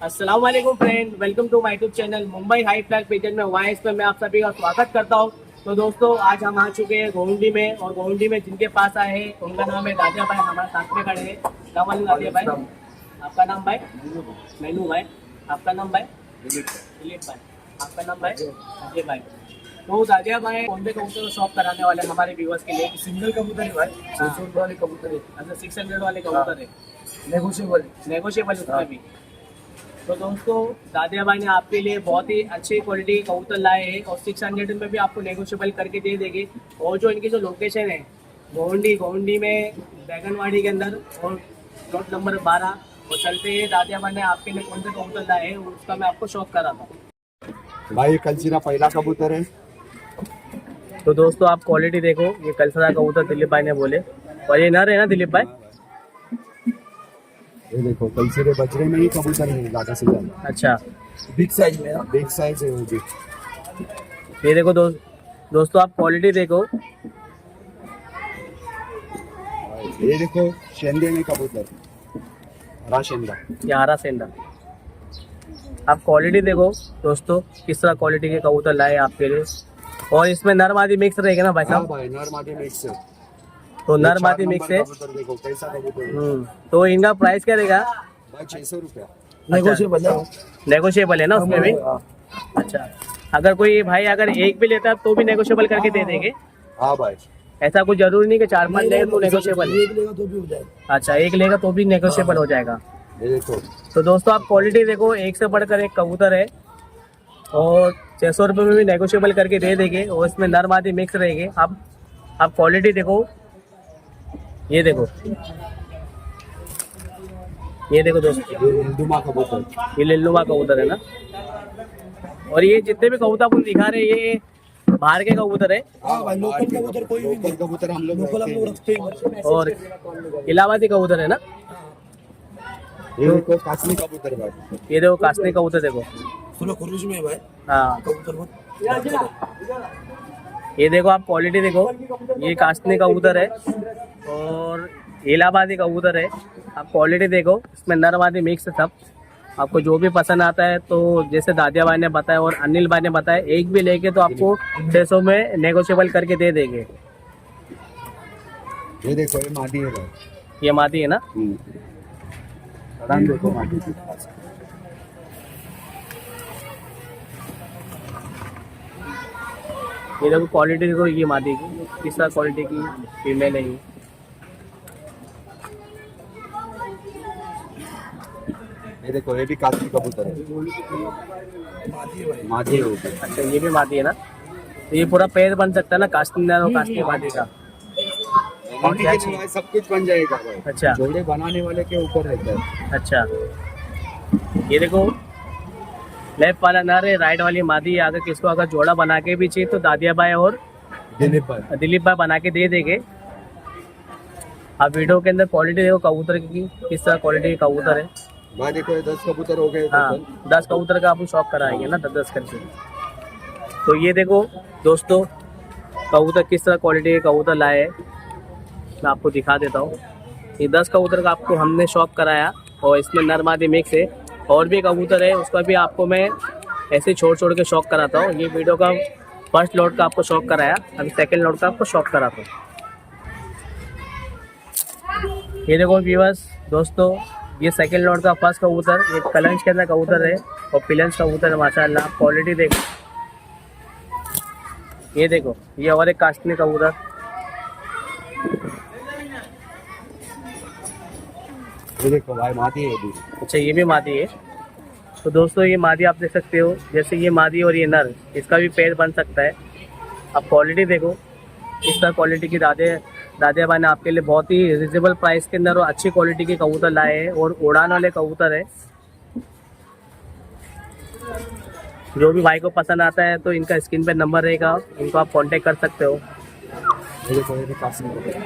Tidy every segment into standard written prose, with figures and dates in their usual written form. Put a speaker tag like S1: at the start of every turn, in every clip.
S1: अस्सलाम वालेकुम friend, welcome to my YouTube channel Mumbai high flag पेजन में वाइस पे मैं आप सभी का स्वागत करता हूं। तो दोस्तों, आज हम आ चुके हैं गोवंडी में, और गोवंडी में जिनके पास आए हैं उनका नाम है दादिया भाई। हमारे साथ में खड़े हैं। सलाम दादिया भाई। आपका नाम भाई? मैनू भाई। आपका नाम भाई? दिलीप भाई। आपका नाम भाई? अजय भाई। तो दादिया भाई कौन से कबूतर को शॉप कराने वाले हैं हमारे व्यूवर्स के लिए?
S2: सिंगल कबूतर है भाई, 600 वाले कबूतर है।
S1: अच्छा, 600 वाले कबूतर है,
S2: नेगोशिएबल
S1: उसमें भी। तो दोस्तों, दादिया भाई ने आपके लिए बहुत ही अच्छी क्वालिटी के कबूतर लाए हैं, और 600 में भी आपको नेगोशिएबल करके दे देंगे। और जो इनकी जो लोकेशन है गोवंडी में बैगनवाड़ी के अंदर, और प्लॉट नंबर 12। और चलते हैं दादिया भाई ने आपके लिए कौन से कबूतर लाए हैं उसका मैं आपको शौक कराता हूँ।
S2: भाई कलसीरा पहला कबूतर है।
S1: तो दोस्तों, आप क्वालिटी देखो, ये कलसरा कबूतर दिलीप भाई ने बोले, और ये नर है ना दिलीप भाई?
S2: ये देखो कलसीरे बजरे में ही कबूतर है ज्यादा से ज्यादा।
S1: अच्छा,
S2: बिग साइज में, बिग साइज है वो भी।
S1: ये देखो दोस्तों, आप क्वालिटी देखो।
S2: ये देखो शेंदे में कबूतर, हरा शेंदा।
S1: ये हरा सेंडा। आप क्वालिटी देखो दोस्तों, किस तरह क्वालिटी के कबूतर लाए आपके लिए। और इसमें नर मादी मिक्स रहेगा ना भाई
S2: हाँ
S1: साहब?
S2: भाई, नर मादी मिक्स है।
S1: तो
S2: ये
S1: नर
S2: 4
S1: मादी मिक्स
S2: नंबर
S1: है।
S2: कबूतर देखो कैसा कबूतर है।
S1: तो इनका प्राइस क्या रहेगा?
S2: भाई 600 रुपया।
S1: नेगोशिएबल है ना उसमें भी? अच्छा, अगर कोई भाई अगर एक भी लेता है तो भी नेगोशिएबल करके दे देंगे?
S2: हाँ भाई,
S1: ऐसा कुछ जरूरी नहीं कि 4-5 लेगा तो नेगोशिएबल है?
S2: एक लेगा तो भी हो जाएगा।
S1: अच्छा, एक लेगा तो भी नेगोशिएबल हो जाएगा।
S2: ये देखो
S1: तो दोस्तों, आप क्वालिटी देखो, एक से बढ़कर एक कबूतर है, और 600 रुपये में भी नेगोशिएबल करके दे देंगे, और इसमें नर मादी मिक्स रहेंगे। आप क्वालिटी देखो, ये देखो दोस्तों,
S2: ये हिंदुमा कबूतर।
S1: ये लिल्लुमा कबूतर है ना। और ये जितने भी कबूतर अपन दिखा रहे हैं, ये बाहर के कबूतर है।
S2: हाँ भाई, लोकल कबूतर कोई भी नहीं। कबूतर हम लोग रखते हैं।
S1: और इलाहाबादी कबूतर है ना।
S2: ये देखो कासनी कबूतर भाई।
S1: ये देखो कासनी कबूतर देखो।
S2: फुल खुरुज में है भाई
S1: हाँ,
S2: कबूतर।
S1: ये देखो, आप क्वालिटी देखो, ये कासनी कबूतर है और इलाहाबादी कबूतर है। आप क्वालिटी देखो, इसमें नर मादी मिक्स है सब। आपको जो भी पसंद आता है, तो जैसे दादिया भाई ने बताया और अनिल भाई ने बताया, एक भी लेके तो आपको 600 में नेगोशिएबल करके दे देंगे।
S2: ये देखो ये मादी है भाई।
S1: ये मादी है ना।
S2: रंग देखो मादी की।
S1: ये देखो क्वालिटी देखो, ये मादी की किस तरह क्वालिटी की फीमेल है ये।
S2: ये देखो ये भी कासनी कबूतर है। मादी है वो भी।
S1: अच्छा, ये भी मादी है ना। तो ये पूरा पेड़ बन सकता है ना कास्टिंग और कास्टिंग मादी का?
S2: और क्या चाहिए, सब कुछ बन जाएगा भाई।
S1: अच्छा।
S2: जोड़े बनाने वाले के ऊपर रहता है।
S1: अच्छा, ये देखो लेफ्ट वाला नर है, राइट वाली मादी है। अगर किसको अगर जोड़ा बना के भी चाहिए तो दादिया भाई और दिलीप भाई बना के दे देंगे। आप वीडियो के अंदर क्वालिटी देखो कबूतर की, किस तरह क्वालिटी के कबूतर है
S2: भाई। देखो ये 10 कबूतर हो गए।
S1: हाँ, 10 कबूतर का आप शौक कराएंगे ना, 10-10 करके। तो ये देखो दोस्तों, कबूतर किस तरह क्वालिटी के कबूतर लाए हैं, मैं आपको दिखा देता हूँ। ये 10 कबूतर का आपको हमने शौक कराया, और इसमें नर मादी मिक्स है। और भी कबूतर है, उसका भी आपको मैं ऐसे छोड़ के शौक कराता हूँ। ये वीडियो का फर्स्ट लॉट का आपको शौक कराया, अभी सेकंड लॉट का आपको शौक कराता हूँ। ये देखो व्यूअर्स दोस्तों, ये सेकंड लॉट का फर्स्ट कबूतर, ये कलंच के अंदर कबूतर है और पिलंच कबूतर है माशाल्लाह। क्वालिटी देखो, ये देखो, ये और एक कास्टनी कबूतर।
S2: ये देखो भाई मादी है भी।
S1: अच्छा, ये भी मादी है। तो दोस्तों, ये मादी आप देख सकते हो, जैसे ये मादी और ये नर, इसका भी पेड़ बन सकता है। आप क्वालिटी देखो, इस तरह क्वालिटी की दादिया भाई ने आपके लिए बहुत ही रिजनेबल प्राइस के अंदर और अच्छी क्वालिटी के कबूतर लाए हैं, और उड़ान वाले कबूतर है। जो भी भाई को पसंद आता है तो इनका स्क्रीन पे नंबर रहेगा, इनको आप कांटेक्ट कर सकते हो।
S2: ये देखो ये भी कासनी कबूतर।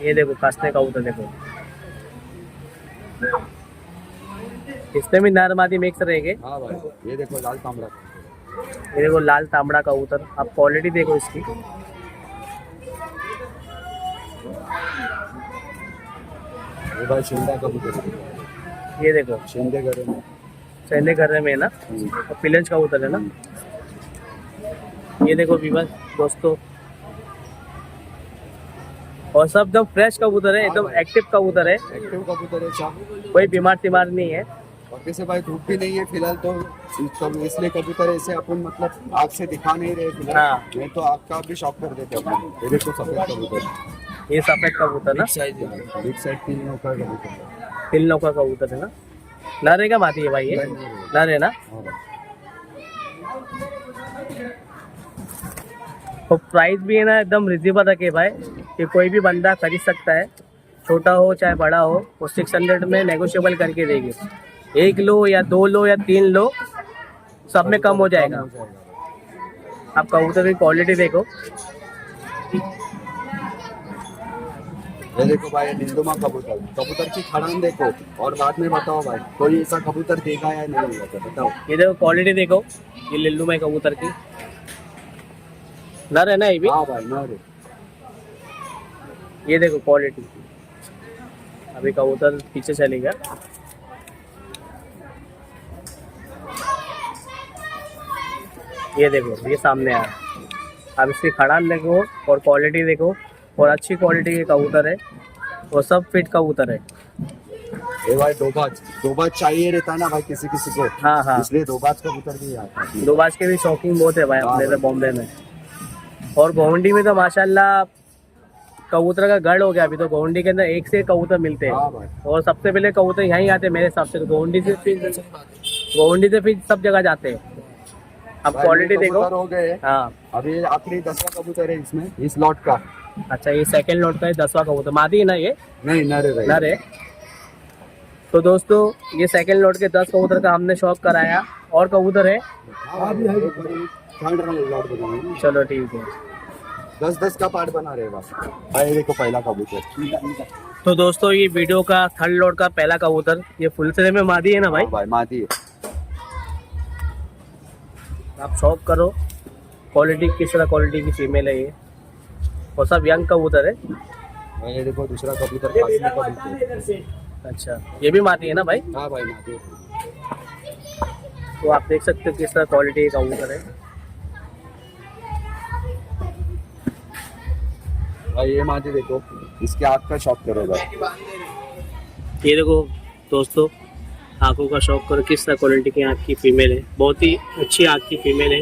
S1: ये देखो कास्टनी कबूतर देखो, इसमें भी नर मादी मिक्स रहेंगे।
S2: हाँ भाई, ये देखो लाल तांबड़ा।
S1: ये देखो लाल तांबड़ा कबूतर। आप क्वालिटी देखो इसकी,
S2: ये भाई शेंदा कबूतर है।
S1: ये देखो
S2: शिंदे घरे में।
S1: सहने घर में है ना, और पिलंज कबूतर है ना। ये देखो विवास दोस्तों, और सब एकदम फ्रेश कबूतर है, एकदम एक्टिव कबूतर है,
S2: एक्टिव कबूतर है सब।
S1: कोई बीमार तीमार नहीं है।
S2: और जैसे भाई धूप भी नहीं है फिलहाल तो इसलिए कबूतर ऐसे अपन मतलब आग से दिखा नहीं रहे फिलहाल।
S1: हाँ।
S2: नहीं तो आग का भी शौक कर देते अपन। ये देखो सफेद कबूतर,
S1: ये सफेद कबूतर ना,
S2: बिग साइड 3 नौका कबूतर।
S1: तिल का कबूतर है ना। नर का बात है भाई, ये नर है ना।
S2: हाँ भाई।
S1: तो प्राइस भी है ना एकदम रिजनेबल रखे भाई, कि कोई भी बंदा खरीद सकता है, छोटा हो चाहे बड़ा हो, वो 600 में नेगोशिएबल करके देंगे। 1 लो या 2 लो या 3 लो, सब में कम हो जाएगा। आप कबूतर की क्वालिटी देखो।
S2: ये देखो भाई निंदुमा कबूतर, कबूतर की खड़ान देखो और बाद में बताओ भाई कोई ऐसा कबूतर देखा या नहीं देखा, बताओ।
S1: ये देखो क्वालिटी देखो, ये लिल्लू में कबूतर की नर है ना ये भी।
S2: हाँ भाई नर है।
S1: ये देखो क्वालिटी। अभी कबूतर पीछे चलेगा। ये देखो ये सामने आ रहा है। अब इसकी खड़ान देखो और क्वालिटी देखो, और अच्छी क्वालिटी के कबूतर है, और सब फिट कबूतर है।
S2: ये भाई दो बाज चाहिए रहता है ना भाई किसी किसी को।
S1: हाँ हाँ,
S2: इसलिए दो बाज कबूतर भी आता है।
S1: दो बाज के भी शौकीन बहुत है भाई
S2: हाँ
S1: अपने
S2: भाई।
S1: बॉम्बे में। और गोवंडी में तो माशाल्लाह कबूतर का गढ़ हो गया। अभी तो गोवंडी के अंदर एक से एक कबूतर मिलते हैं,
S2: हाँ भाई।
S1: और सबसे पहले कबूतर यहीं आते हैं मेरे हिसाब से। तो गोवंडी से फिर सब जगह जाते हैं। अब
S2: भाई,
S1: क्वालिटी
S2: ये
S1: देखो।
S2: कबूतर हो गए।
S1: हाँ
S2: अभी आखिरी 10वां कबूतर है इसमें, इस लॉट का।
S1: अच्छा, ये सेकंड लॉट का है, 10वां कबूतर। मादी है ना ये,
S2: नहीं नर है भाई।
S1: नर है। तो दोस्तों ये सेकंड लॉट के 10 कबूतर का हमने शौक कराया। और कबूतर है,
S2: हाँ भी है, थर्ड लॉट बनाएंगे।
S1: चलो ठीक है।
S2: 10-10 का पार्ट बना रहे बस। भाई देखो पहला कबूतर।
S1: तो दोस्तों ये वीडियो का थर्ड लॉट का पहला कबूतर, ये फुल सरे में मादी है ना भाई।
S2: हाँ भाई मादी है।
S1: आप शौक करो क्वालिटी, किस तरह क्वालिटी की फीमेल है ये, और सब यंग कबूतर है।
S2: भाई ये देखो दूसरा कबूतर खासी कबूतर।
S1: अच्छा, ये भी मादी है ना भाई।
S2: हाँ भाई मादी है।
S1: तो आप देख सकते हो किस तरह क्वालिटी का कबूतर है।
S2: भाई ये मादी देखो, इसके आँख का शौक करो भाई।
S1: ये देखो दोस्तों, आंखों का शौक करो, किस तरह क्वालिटी की आँख की फीमेल है। बहुत ही अच्छी आँख की फीमेल है।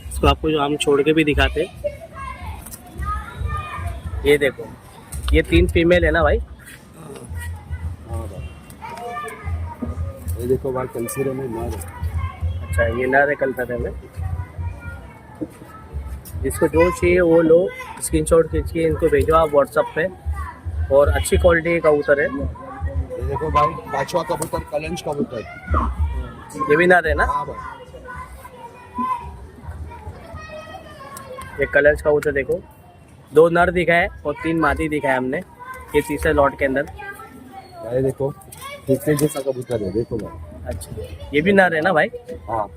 S1: इसको आपको जो हम छोड़ के भी दिखाते। ये देखो, ये 3 फीमेल है ना भाई।
S2: हाँ भाई ये देखो भाई कंसीरे में नर है।
S1: अच्छा, ये नर है कलकत्ते में। जिसको जो चाहिए वो लो, स्क्रीनशॉट खींचिए, इनको भेजो आप व्हाट्सएप पे। और अच्छी क्वालिटी का कबूतर है।
S2: ये देखो भाई 5वां कबूतर कलंज कबूतर।
S1: ये भी नर है ना।
S2: हाँ भाई
S1: ये कलर्स कबूतर देखो, 2 नर दिखाए और 3 मादी दिखाए हमने ये तीसरे लॉट के अंदर।
S2: भाई देखो तीसरे जैसा कबूतर है, देखो भाई।
S1: अच्छा, ये भी नर है ना भाई।
S2: हाँ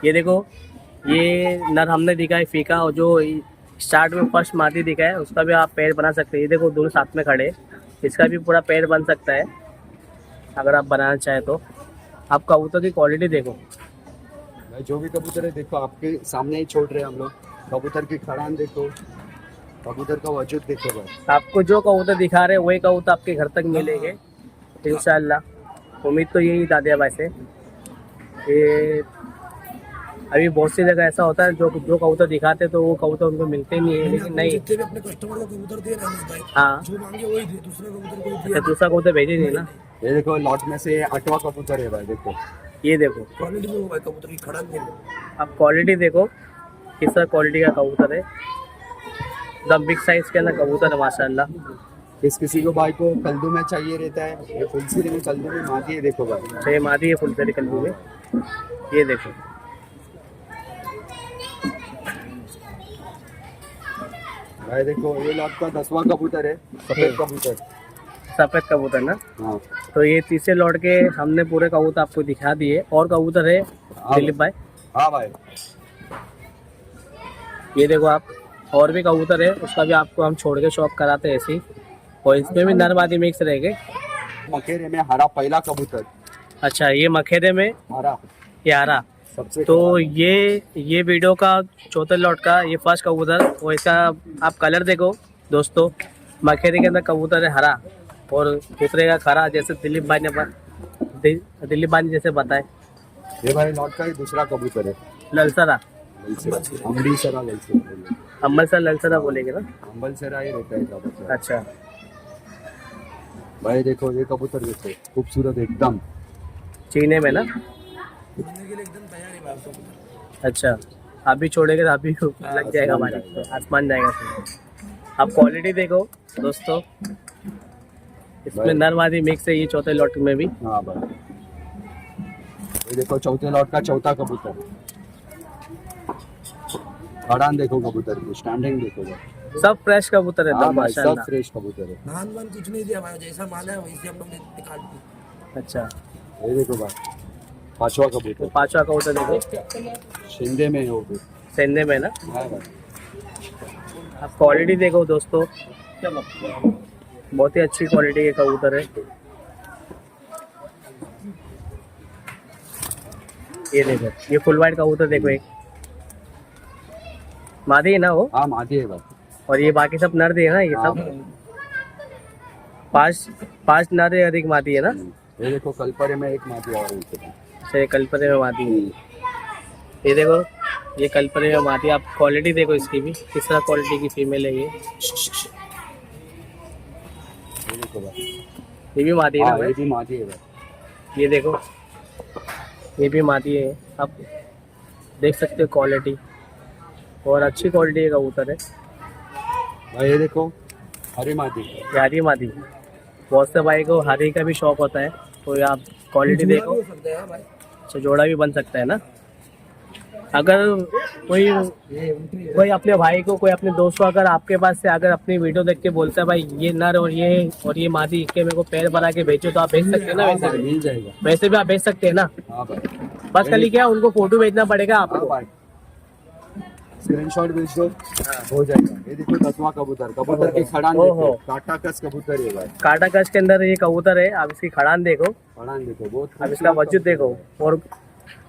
S1: ये देखो, ये नर हमने दिखाए फीका, और जो स्टार्ट में फर्स्ट मादी दिखाए उसका भी आप पैर बना सकते हैं। ये देखो दोनों साथ में खड़े, इसका भी पूरा पैर बन सकता है अगर आप बनाना चाहें तो। आप कबूतर की क्वालिटी देखो
S2: भाई, जो भी कबूतर है देखो आपके सामने ही छोड़ रहे हैं हम लोग। कबूतर की खड़ान देखो, कबूतर का वजूद देखो भाई।
S1: आपको जो कबूतर दिखा रहे हैं वही कबूतर आपके घर तक मिलेंगे इंशाल्लाह। उम्मीद तो यही दादिया भाई से। ये अभी बहुत सी जगह ऐसा होता है जो कबूतर दिखाते तो वो कबूतर उनको मिलते नहीं है, लेकिन नहीं।
S3: जितने भी अपने कस्टमर को कबूतर दे रहे हैं भाई,
S1: हाँ,
S3: जो मांगे वही दे, दूसरा कबूतर कोई
S1: अच्छा,
S3: दिया।
S1: दूसरा कबूतर भेजे नहीं ना।
S2: ये देखो लॉट में से 8वां कबूतर है भाई, देखो।
S1: ये देखो,
S3: क्वालिटी में वो भाई कबूतर की खड़ा नहीं है।
S1: आप क्वालिटी देखो किस तरह क्वालिटी का कबूतर है। एकदम बिग साइज के अंदर कबूतर है माशाल्लाह।
S2: किसी को भाई को कल्दू में चाहिए रहता है, ये फुलसिरी में कल्दू में मादी है, देखो भाई।
S1: अच्छा, ये मादी है फुल तरी कल्लू में। ये देखो,
S2: भाई देखो ये लॉट का 10वां कबूतर है, सफेद कबूतर।
S1: सफेद कबूतर ना।
S2: हाँ
S1: तो ये तीसरे लौट के हमने पूरे कबूतर आपको दिखा दिए। और कबूतर है दिलीप भाई,
S2: हाँ भाई।
S1: ये देखो आप, और भी कबूतर है, उसका भी आपको हम छोड़ के शौक कराते हैं ऐसे ही। और इसमें भी नर मादी मिक्स रहेंगे।
S2: मखेरे में हरा पहला कबूतर,
S1: अच्छा ये मखेरे में
S2: हरा
S1: ये हरा।
S2: सबसे
S1: तो
S2: खराब।
S1: ये वीडियो का चौथे लॉट का ये फर्स्ट कबूतर, और इसका आप कलर देखो दोस्तों, मखेरे के अंदर कबूतर है हरा और दूसरे का खरा, जैसे दिलीप भाई ने जैसे बताए।
S2: ये भाई लॉट का ही दूसरा कबूतर है,
S1: ललसरा,
S2: अमृतसरा ललसरा,
S1: अम्बलसर ललसरा बोलेंगे ना।
S2: अम्बलसरा ही रहता है कबूतर।
S1: अच्छा
S2: भाई देखो ये कबूतर देखो, खूबसूरत एकदम।
S1: चीने में ना।
S3: उड़ने के लिए एकदम तैयार है भाई कबूतर।
S1: अच्छा अभी छोड़ेगा तो अभी लग जाएगा
S2: आसमान
S1: हमारे,
S2: जाएगा।
S1: आसमान जाएगा फिर। आप क्वालिटी देखो दोस्तों, इसमें
S2: भाई।
S1: नर मादी मिक्स है ये चौथे लॉट में भी।
S2: हाँ भाई ये देखो चौथे लॉट का चौथा कबूतर, खड़ान देखो कबूतर की, स्टैंडिंग देखो भाई।
S1: सब फ्रेश कबूतर है
S2: हाँ
S1: एकदम
S2: भाई सब
S1: माशाल्लाह।
S2: फ्रेश कबूतर है।
S3: नान वान कुछ नहीं दिया भाई, जैसा माना है वैसे हम लोग निकाल दिए।
S1: अच्छा
S2: ये देखो भाई पांचवा
S1: तो
S2: कबूतर,
S1: पांचवा कबूतर देखो,
S2: शिंदे में है वो भी।
S1: सेंधे में ना।
S2: हाँ भाई
S1: आप क्वालिटी देखो दोस्तों, बहुत ही अच्छी क्वालिटी के कबूतर है। ये देखो ये फुल वाइट कबूतर देखो, एक मादी है ना वो,
S2: हाँ मादी है भाई।
S1: और ये बाकी सब नर है ना, ये
S2: हाँ
S1: सब
S2: भाई।
S1: पांच नर है, अधिक मादी है ना।
S2: ये देखो कलपरे में एक मादी और उनके पास।
S1: अच्छा ये कलपरे में मादी है। ये देखो ये कलपरे में मादी, आप क्वालिटी देखो इसकी भी, किस तरह क्वालिटी की फीमेल है ये
S2: देखो भाई,
S1: ये भी मादी है ना
S2: हाँ ये
S1: भाई?
S2: भी मादी है भाई।
S1: ये देखो ये भी मादी है, आप देख सकते हो क्वालिटी, और अच्छी क्वालिटी का कबूतर है।
S2: भाई ये देखो हरी मादी।
S1: ये हरी मादी, बहुत से भाई को हरी का भी शौक होता है, तो ये आप क्वालिटी
S3: जुड़ा
S1: देखो।
S3: भी हो सकता है हाँ भाई।
S1: अच्छा जोड़ा भी बन सकता है ना, अगर कोई अपने भाई को, कोई अपने दोस्त को अगर आपके पास से अगर अपनी वीडियो देख के बोलता है भाई ये नर और ये मादी के मेरे को पैर बना के भेजो, तो आप भेज सकते हैं ना।
S2: हाँ
S1: वैसे
S2: भाई
S1: भी
S2: मिल जाएगा।
S1: वैसे भी आप भेज सकते हैं ना,
S2: हाँ भाई
S1: बस खाली क्या उनको फोटो भेजना पड़ेगा
S2: हाँ
S1: आपको।
S2: भाई स्क्रीनशॉट भेज दो हो जाएगा। ये देखो 10वां कबूतर, कबूतर की खड़ान
S1: ओहो।
S2: देखो, काटा कस कबूतर है भाई।
S1: काटा कश के अंदर ये कबूतर है, आप इसकी खड़ान देखो,
S2: खड़ान देखो बहुत
S1: अब इसका वजूद देखो, और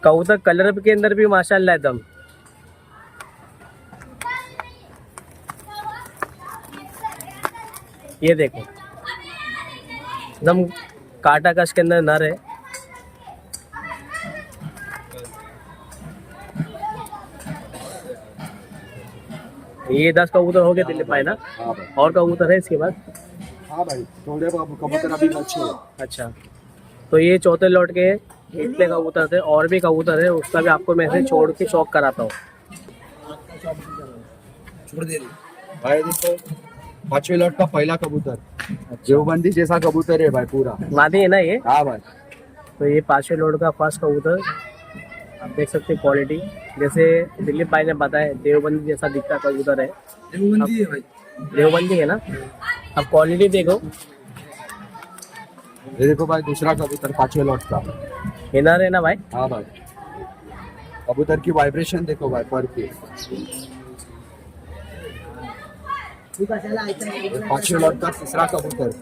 S1: कबूतर कलर के अंदर भी माशाल्लाह एकदम। ये देखो एकदम काटा कश के अंदर नर है। ये 10 कबूतर हो गए दिल्ली पाए ना,
S2: हाँ भाई।
S1: और कबूतर है इसके बाद।
S2: हाँ भाई थोड़े कबूतर अभी बचे हैं।
S1: अच्छा तो ये चौथे लॉट के इतने कबूतर थे, और भी कबूतर है, उसका भी आपको मैं ऐसे छोड़ के शौक कराता हूँ।
S3: छोड़ दे रही।
S2: भाई देखो 5वें लॉट का पहला कबूतर, देवबंदी जैसा कबूतर है भाई पूरा।
S1: मादी है ना ये,
S2: हाँ भाई
S1: तो ये 5वें लॉट का फर्स्ट कबूतर, आप देख सकते हैं क्वालिटी, जैसे दिलीप भाई ने बताया देवबंदी जैसा दिखता कबूतर है।
S3: देवबंदी है भाई।
S1: देवबंदी है ना, अब क्वालिटी देखो।
S2: ये देखो भाई दूसरा कबूतर 5वें लॉट का।
S1: इनर है ना भाई।
S2: हाँ भाई कबूतर की वाइब्रेशन देखो भाई पर की। 5वें लॉट का तीसरा कबूतर।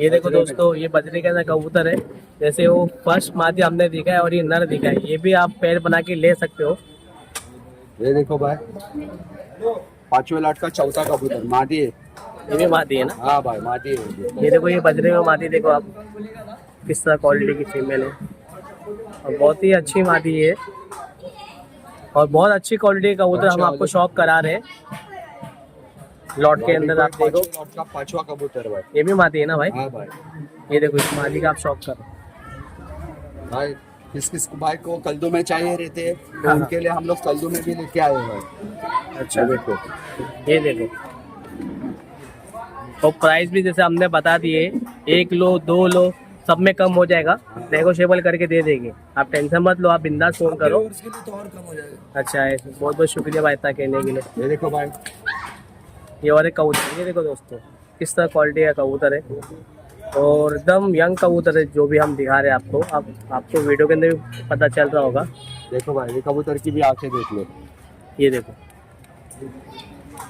S1: ये देखो दोस्तों ये बजरी का कबूतर है, जैसे वो फर्स्ट मादी हमने दिखा है और ये नर दिखा है, ये भी आप पैर बना के ले सकते हो।
S2: ये देखो भाई 5वें लॉट का चौथा कबूतर, मादी है।
S1: ये भी मादी है ना।
S2: हाँ भाई मादी है।
S1: ये देखो ये बजरे में मादी देखो आप, किस तरह क्वालिटी की फीमेल है, और बहुत ही अच्छी मादी है, और बहुत अच्छी क्वालिटी का कबूतर हम आपको शौक करा रहे हैं। लॉट के अंदर आप देखो
S2: 5वें लॉट का 5वां कबूतर भाई।
S1: ये भी मादी है ना भाई।
S2: हाँ भाई
S1: ये देखो इस मादी का आप शौक कर।
S2: भाई किस किस भाई को कल्दू में चाहिए रहते हैं तो
S1: हाँ।
S2: उनके लिए हम लोग कल्दू में भी लेके आए हैं भाई।
S1: अच्छा
S2: ये देखो
S1: ये देखो, और प्राइस भी जैसे हमने बता दिए, 1 लो 2 लो सब में कम हो जाएगा, नेगोशिएबल करके दे देंगे, आप टेंशन मत लो, आप बिंदास फोन करो।
S3: और इसके लिए तो और कम हो जाएगा।
S1: अच्छा है, बहुत बहुत शुक्रिया भाई इतना कहने के लिए।
S2: ये देखो भाई
S1: ये और एक कबूतर, ये देखो दोस्तों किस तरह क्वालिटी का कबूतर है, और एकदम यंग कबूतर है जो भी हम दिखा रहे हैं आपको। अब आपको वीडियो के अंदर भी पता चल रहा होगा।
S2: देखो भाई ये कबूतर की भी आंखें देख लो।
S1: ये देखो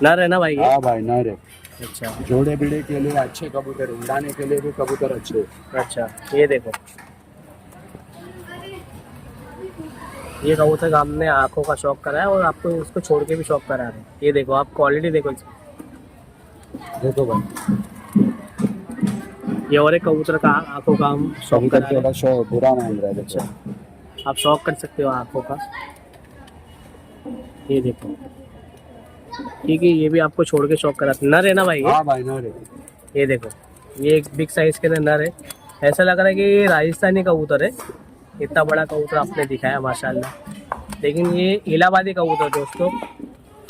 S1: नर है ना भाई ये।
S2: हाँ भाई नर है।
S1: अच्छा
S2: जोड़े बिड़े के लिए अच्छे कबूतर, उड़ाने के लिए भी कबूतर अच्छे।
S1: अच्छा, ये देखो, ये कबूतर का हमने आंखों का शौक करा है और आपको उसको छोड़ के भी शौक करा रहे हैं। ये देखो, आप क्वालिटी देखो इसकी।
S2: देखो भाई,
S1: ये और एक कबूतर का आंखों का हम शौक
S2: शंकर
S1: करा रहे
S2: थोड़ा
S1: हैं।
S2: शो बुरा मांग रहा है। देखो
S1: अच्छा, आप शौक कर सकते हो आंखों का। ये देखो, ठीक है, ये भी आपको छोड़ के शौक करा, नर है ना भाई ये?
S2: हाँ भाई ना रे,
S1: ये देखो, ये एक बिग साइज के नर है। ऐसा लग रहा है कि ये राजस्थानी कबूतर है, इतना बड़ा कबूतर आपने दिखाया माशाल्लाह। लेकिन ये इलाहाबादी कबूतर दोस्तों,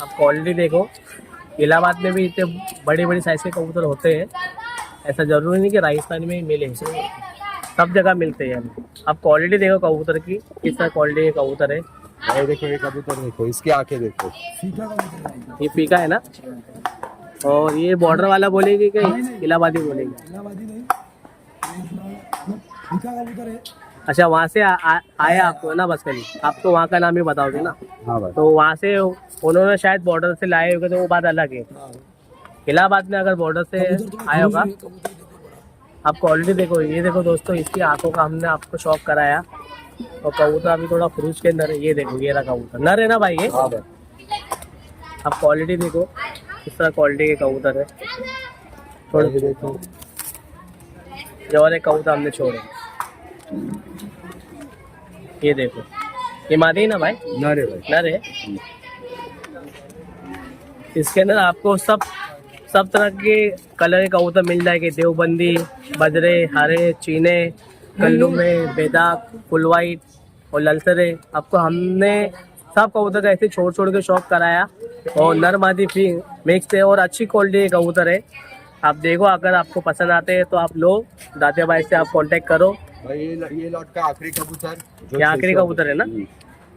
S1: आप क्वालिटी देखो। इलाहाबाद में भी इतने बड़ी बड़ी साइज के कबूतर होते हैं, ऐसा जरूरी नहीं कि राजस्थान में ही मिले, सब जगह मिलते हैं। आप क्वालिटी देखो कबूतर की, किस तरह क्वालिटी के कबूतर है।
S2: भाई देखो ये कबूतर देखो, इसकी आंखें देखो।
S1: ये फीका है ना, और ये बॉर्डर वाला बोलेगी कि इलाहाबादी बोलेगी? अच्छा, वहाँ से आया आपको ना बस कभी, आप तो वहाँ का नाम ही बताओगे ना।
S2: हाँ भाई,
S1: तो वहाँ से उन्होंने शायद बॉर्डर से लाए होंगे, तो वो बात अलग है। इलाहाबाद में अगर बॉर्डर से आया होगा। आप क्वालिटी देखो, ये देखो दोस्तों, इसकी आंखों का हमने आपको शौक कराया। और कबूतर अभी थोड़ा फ्रूज के अंदर है। ये देखो, ये रहा कबूतर, नर है ना भाई ये?
S2: हाँ भाई,
S1: आप क्वालिटी देखो, किस तरह क्वालिटी के कबूतर है। थोड़ा
S2: ये देखो,
S1: ये और एक कबूतर हमने छोड़े, ये देखो, ये मादी है ना भाई?
S2: ना रे भाई,
S1: नर है। इसके अंदर आपको सब तरह के कलर के कबूतर मिल जाएंगे। देवबंदी, बजरे, हरे, चीने, कल्लू में, बेदाग, फुल वाइट और ललसरे। आपको हमने सब कबूतर का ऐसे छोड़ छोड़ के शौक कराया। और नर मादी भी मिक्स है और अच्छी क्वालिटी के कबूतर है। आप देखो, अगर आपको पसंद आते हैं तो आप लो, दादिया भाई से आप कांटेक्ट करो।
S2: भाई ये लॉट का आखिरी कबूतर,
S1: ये आखिरी कबूतर है ना?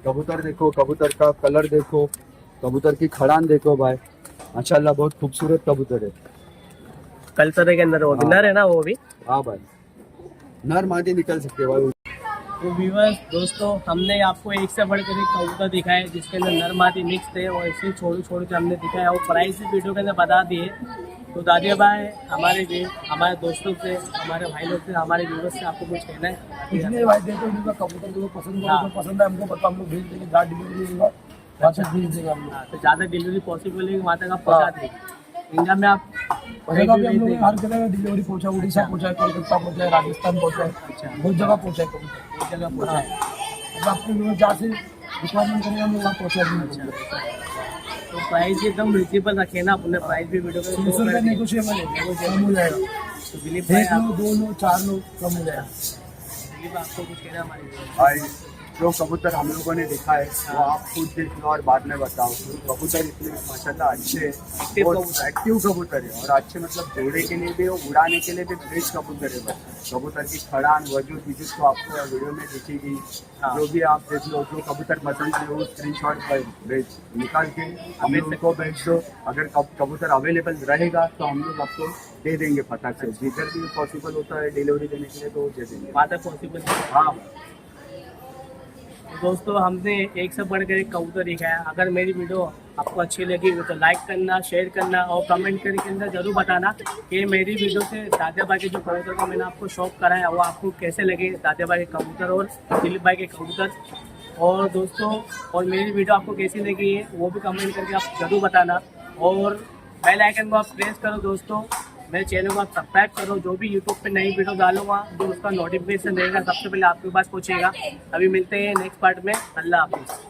S2: कबूतर देखो, कबूतर का कलर देखो, कबूतर की खड़ान देखो भाई, माशाल्लाह बहुत खूबसूरत कबूतर है।
S1: कलसरे के अंदर वो भी नर है ना, वो भी।
S2: हाँ भाई, नर मादी निकल सकते हैं भाई।
S1: तो व्यूअर्स दोस्तों, हमने आपको एक से बढ़कर एक कबूतर दिखाया जिसके अंदर नर मादी मिक्स थे, और ऐसे छोड़ छोड़ के हमने दिखाया। और प्राइस भी वीडियो के अंदर बता दिए। तो दादिया भाई, हमारे दोस्तों से, हमारे भाई लोग से, हमारे व्यूअर्स से आपको कुछ कहना है?
S3: इसलिए भाई देखो, इनका कबूतर जो पसंद है, जो पसंद है हमको बता, हम लोग भेज देंगे, गार्ड डिलीवरी होगा, वापस भेज देंगे हम लोग।
S1: तो ज़्यादा डिलीवरी पॉसिबल है वहाँ तक आप पहुँचा देंगे। इंडिया में आप
S3: पहले भी हम लोग हर जगह डिलीवरी पहुंचा, उड़ीसा पहुंचा, कोलकाता पहुंचा, राजस्थान पहुंचा, बहुत जगह पहुंचा है कबूतर।
S1: एक जगह पहुँचा है।
S3: अब आपको लोग जहाँ से रिक्वायरमेंट करेंगे हम लोग वहाँ पहुँचा देंगे।
S1: तो प्राइस एकदम रिजनेबल रखे ना, अपने प्राइस भी वीडियो के
S3: 300 रुपये नेगोशिएबल है, कम हो जाएगा।
S1: तो दिलीप भाई,
S3: एक लोग, दो लोग, चार लोग, कम हो जाएगा।
S1: दिलीप आपको कुछ कहना है हमारे व्यूअर्स?
S2: भाई जो कबूतर हम लोगों ने देखा है वो आप खुद देख लो और बाद में बताओ। कबूतर इतने माशाल्लाह अच्छे, एक्टिव कबूतर है और अच्छे, मतलब जोड़े के लिए भी और उड़ाने के लिए भी बेस्ट कबूतर है भाई। कबूतर की खड़ान, वजूद विजूद तो आपको वीडियो में दिखेगी। जो भी आप देख लो, जो कबूतर पसंद है वो स्क्रीनशॉट भेज निकाल के हमें उनको भेज दो। अगर कबूतर अवेलेबल रहेगा तो हम लोग आपको दे देंगे फटाक से। जिधर भी पॉसिबल होता है डिलीवरी देने के लिए तो दे देंगे।
S1: बात है पॉसिबल।
S2: हाँ
S1: दोस्तों, हमने एक से बढ़कर एक कबूतर दिखाया। अगर मेरी वीडियो आपको अच्छी लगी तो लाइक करना, शेयर करना और कमेंट करके अंदर जरूर बताना कि मेरी वीडियो से दादिया भाई के जो कबूतर का मैंने आपको शौक कराया वो आपको कैसे लगे, दादिया भाई के कबूतर और दिलीप भाई के कबूतर। और दोस्तों, और मेरी वीडियो आपको कैसी लगी है वो भी कमेंट करके आप जरूर बताना। और बेल आइकन को आप प्रेस करो दोस्तों, मेरे चैनल को आप सब्सक्राइब करो। जो भी यूट्यूब पे नई वीडियो डालूंगा जो उसका नोटिफिकेशन रहेगा सबसे पहले आपके पास पहुंचेगा। अभी मिलते हैं नेक्स्ट पार्ट में। अल्लाह हाफिज़।